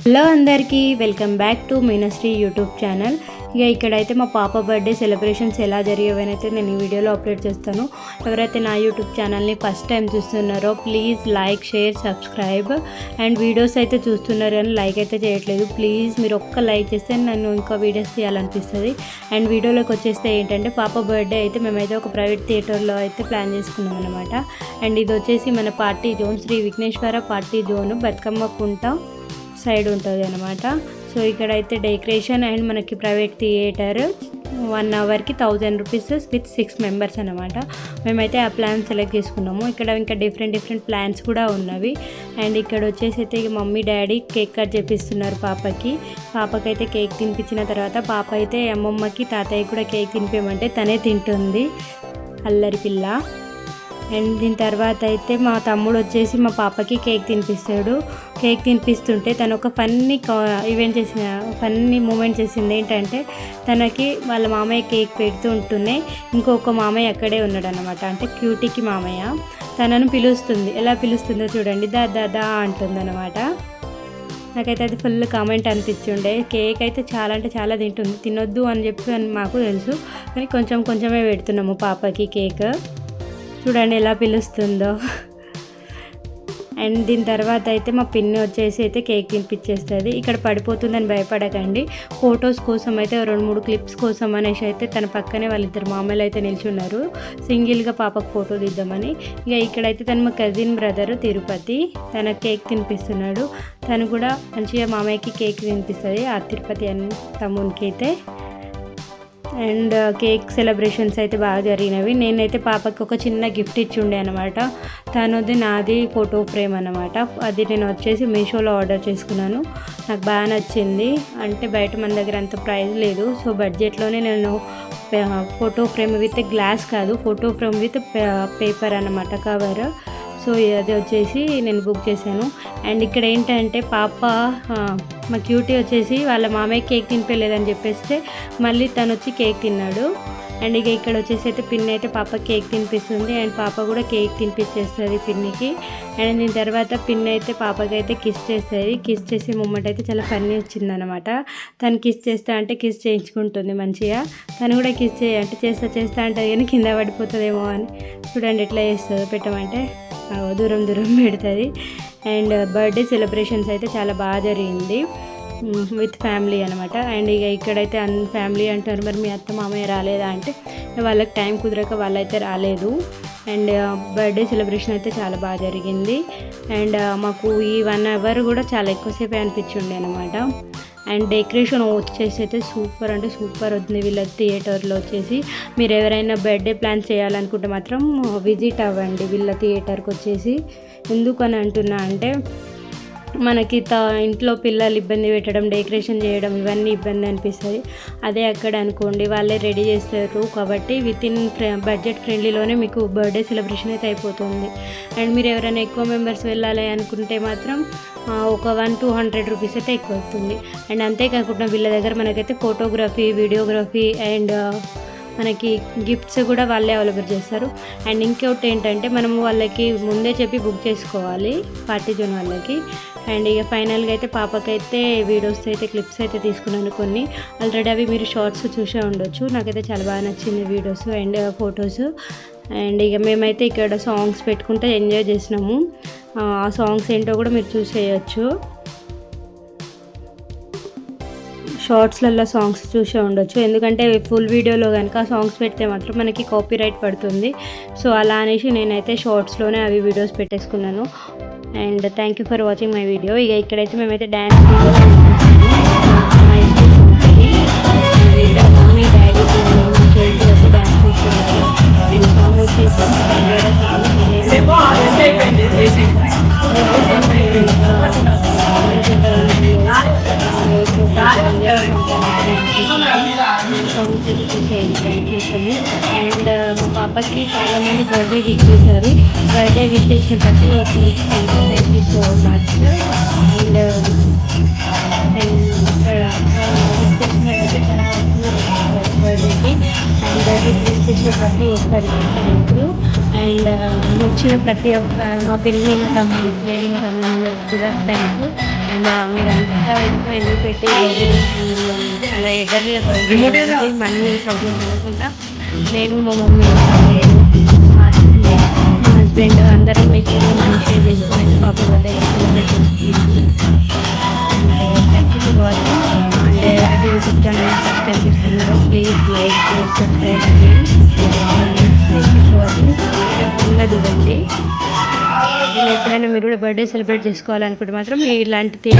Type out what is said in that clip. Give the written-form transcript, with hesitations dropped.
Hello అందరికీ welcome back to Meenasri YouTube channel. ఇక ఇక్కడైతే మా పాప బర్త్డే సెలబ్రేషన్స్ ఎలా జరిగేవనైతే నేను ఈ వీడియోలో అప్లోడ్ చేస్తాను. ఎవరైతే నా యూట్యూబ్ ఛానల్ని ఫస్ట్ టైం చూస్తున్నారో please like, share, subscribe. And videos అయితే చూస్తున్నారు కానీ లైక్ అయితే చేయట్లేదు. ప్లీజ్ మీరు ఒక్క లైక్ చేస్తే నన్ను ఇంకా వీడియోస్ తీయాలనిపిస్తుంది. అండ్ వీడియోలోకి వచ్చేస్తే ఏంటంటే పాప బర్త్డే అయితే మేమైతే ఒక ప్రైవేట్ థియేటర్లో అయితే ప్లాన్ చేసుకున్నాం అనమాట. అండ్ ఇది వచ్చేసి మన party zone, Sri Vighneshwara party zone, Bathukamma Kunta side ఉంటుంది అనమాట. సో ఇక్కడైతే డెకరేషన్ అండ్ మనకి ప్రైవేట్ థియేటర్ 1 అవర్కి 1000 రూపీస్ విత్ 6 మెంబర్స్ అనమాట. మేమైతే ఆ ప్లాన్ సెలెక్ట్ చేసుకున్నాము. ఇక్కడ ఇంకా డిఫరెంట్ ప్లాన్స్ కూడా ఉన్నవి. అండ్ ఇక్కడ వచ్చేసి అయితే మమ్మీ డాడీ కేక్ కట్ చేపిస్తున్నారు పాపకైతే కేక్ తినిపించిన తర్వాత పాప అయితే అమ్మమ్మకి తాతయ్య కూడా కేక్ తినిపించమంటే తనే తింటుంది, అల్లరి పిల్ల. అండ్ దీని తర్వాత అయితే మా తమ్ముడు వచ్చేసి మా పాపకి కేక్ తినిపిస్తాడు. కేక్ తినిపిస్తుంటే తను ఒక ఫన్నీ మూమెంట్ చేసింది. ఏంటంటే తనకి వాళ్ళ మామయ్య కేక్ పెడుతూ ఉంటూనే ఇంకొక మామయ్య అక్కడే ఉన్నాడు అనమాట. అంటే క్యూటీకి మామయ్య తనను పిలుస్తుంది. ఎలా పిలుస్తుందో చూడండి, దా అంటుంది అనమాట. నాకైతే అది ఫుల్ కామెంట్ అనిపించుండే. కేక్ అయితే చాలా అంటే చాలా తింటుంది. తినొద్దు అని చెప్పి మాకు తెలుసు కానీ కొంచెమే పెడుతున్నాము పాపకి కేక్. చూడండి ఎలా పిలుస్తుందో. అండ్ దీని తర్వాత అయితే మా పిన్ని వచ్చేసి అయితే కేక్ తినిపించేస్తుంది. ఇక్కడ పడిపోతుందని భయపడకండి. ఫొటోస్ కోసం అయితే 2-3 క్లిప్స్ కోసం అనేసి అయితే తన పక్కనే వాళ్ళిద్దరు మామయ్యలు అయితే నిల్చున్నారు సింగిల్గా పాపకు ఫోటో తీద్దామని. ఇక ఇక్కడైతే తను మా కజిన్ బ్రదర్ తిరుపతి, తన కేక్ తినిపిస్తున్నాడు. తను కూడా మంచిగా మామయ్యకి కేక్ తినిపిస్తుంది, ఆ తిరుపతి అని తమ్మునికి అయితే. అండ్ కేక్ సెలబ్రేషన్స్ అయితే బాగా జరిగినవి. నేనైతే పాపకి ఒక చిన్న గిఫ్ట్ ఇచ్చి ఉండే అనమాట. తనది నాది ఫోటో ఫ్రేమ్ అనమాట. అది నేను వచ్చేసి మీషోలో ఆర్డర్ చేసుకున్నాను. నాకు బాగా నచ్చింది. అంటే బయట మన దగ్గర అంత ప్రైస్ లేదు, సో బడ్జెట్లోనే నేను ఫోటో ఫ్రేమ్ విత్ గ్లాస్ కాదు, ఫోటో ఫ్రేమ్ విత్ పేపర్ అనమాట, కవర్. సో అది వచ్చేసి నేను బుక్ చేశాను. అండ్ ఇక్కడ ఏంటంటే పాప మా క్యూటీ వచ్చేసి వాళ్ళ మామయ్య కేక్ తినిపించలేదని చెప్పేస్తే మళ్ళీ తను వచ్చి కేక్ తిన్నాడు. అండ్ ఇక ఇక్కడ వచ్చేసి అయితే పిన్ని అయితే పాప కేక్ తినిపిస్తుంది. అండ్ పాప కూడా కేక్ తినిపించేస్తుంది పిన్నికి. అండ్ దీని తర్వాత పిన్ని అయితే పాపకైతే కిస్ చేస్తుంది. కిస్ చేసే మూమెంట్ అయితే చాలా ఫన్నీ వచ్చిందనమాట. తను కిస్ కిస్ చేయించుకుంటుంది మంచిగా. తను కూడా కిస్ చేస్తా అంటుంది కానీ కింద పడిపోతుందేమో అని. చూడండి ఎట్లా చేస్తుందో, పెట్టమంటే దూరం పెడుతుంది. అండ్ బర్త్డే సెలబ్రేషన్స్ అయితే చాలా బాగా జరిగింది విత్ ఫ్యామిలీ అనమాట. అండ్ ఇక ఇక్కడైతే ఫ్యామిలీ అంటారు, మరి మీ అత్త మామయ్య రాలేదా అంటే వాళ్ళకి టైం కుదరక వాళ్ళైతే రాలేదు. అండ్ బర్త్డే సెలబ్రేషన్ అయితే చాలా బాగా జరిగింది. అండ్ మాకు ఈ 1 అవర్ కూడా చాలా ఎక్కువసేపే అనిపించిండే అనమాట. అండ్ డెకరేషన్ వచ్చేసి అయితే సూపర్ అంటే సూపర్ వస్తుంది వీళ్ళ థియేటర్లో వచ్చేసి. మీరు ఎవరైనా బర్త్డే ప్లాన్ చేయాలనుకుంటే మాత్రం విజిట్ అవ్వండి వీళ్ళ థియేటర్కి వచ్చేసి. ఎందుకని అంటున్నా అంటే మనకి ఇంట్లో పిల్లలు ఇబ్బంది పెట్టడం, డెకరేషన్ చేయడం ఇవన్నీ ఇబ్బంది అనిపిస్తుంది. అదే అక్కడ అనుకోండి వాళ్ళే రెడీ చేస్తారు కాబట్టి వితిన్ బడ్జెట్ ఫ్రెండ్లీలోనే మీకు బర్త్డే సెలబ్రేషన్ అయితే అయిపోతుంది. అండ్ మీరు ఎవరైనా ఎక్కువ మెంబర్స్ వెళ్ళాలి అనుకుంటే మాత్రం ఒక 100-200 రూపీస్ అయితే ఎక్కువ అవుతుంది. అండ్ అంతేకాకుండా వీళ్ళ దగ్గర మనకైతే ఫోటోగ్రఫీ, వీడియోగ్రఫీ అండ్ మనకి గిఫ్ట్స్ కూడా వాళ్ళే అవైలబుల్ చేస్తారు. అండ్ ఇంకొకటి ఏంటంటే మనము వాళ్ళకి ముందే చెప్పి బుక్ చేసుకోవాలి పార్టీ జోన్ వాళ్ళకి. అండ్ ఇక ఫైనల్గా అయితే పాపకైతే వీడియోస్ అయితే క్లిప్స్ అయితే తీసుకున్నాను కొన్ని. ఆల్రెడీ అవి మీరు షార్ట్స్ చూసే ఉండొచ్చు. నాకైతే చాలా బాగా నచ్చింది వీడియోస్ అండ్ ఫొటోస్. అండ్ ఇక మేమైతే ఇక్కడ సాంగ్స్ పెట్టుకుంటే ఎంజాయ్ చేసినాము. ఆ సాంగ్స్ ఏంటో కూడా మీరు చూసేయచ్చు. షార్ట్స్లలో సాంగ్స్ చూసే ఉండొచ్చు. ఎందుకంటే ఫుల్ వీడియోలో కనుక సాంగ్స్ పెడితే మాత్రం మనకి కాపీరైట్ పడుతుంది. సో అలా అనేసి నేనైతే షార్ట్స్లోనే అవి వీడియోస్ పెట్టేసుకున్నాను. And thank you for watching my video. ఇక ఇక్కడైతే మేమైతే డ్యాన్స్ మమ్మీ డాడీ చేసి డ్యాన్స్ అండ్ మా పాపకి చాలామంది బర్త్డే విష్ చేశారు. బర్త్డే విష్ చేసిన ప్రతి థ్యాంక్ యూ సో మచ్. బర్త్డేకి అండ్ బర్త్డే విష్ చేసిన ప్రతి ఒక్కరికి థ్యాంక్ యూ. అండ్ వచ్చిన ప్రతి ఒక్క మా పిల్లలు కూడా థ్యాంక్ యూ. మీరంతా ఎందుకు పెట్టి అలా ఎగరలేదు మనీ ప్రాబ్లం లేకుండా నేను మా మమ్మీ మా హస్బెండ్ అందరం మీకు మనీ షేర్ చేసుకుని పాప బర్త్డే సెలబ్రేట్ అంటే యూట్యూబ్ ఛానల్ సబ్స్క్రైబ్ చేస్తున్నారు ప్లీజ్ లైక్ సబ్స్క్రైబ్ ఉన్నది ఎప్పుడైనా మీరు కూడా బర్త్డే సెలబ్రేట్ చేసుకోవాలనుకుంటే మాత్రం ఇలాంటి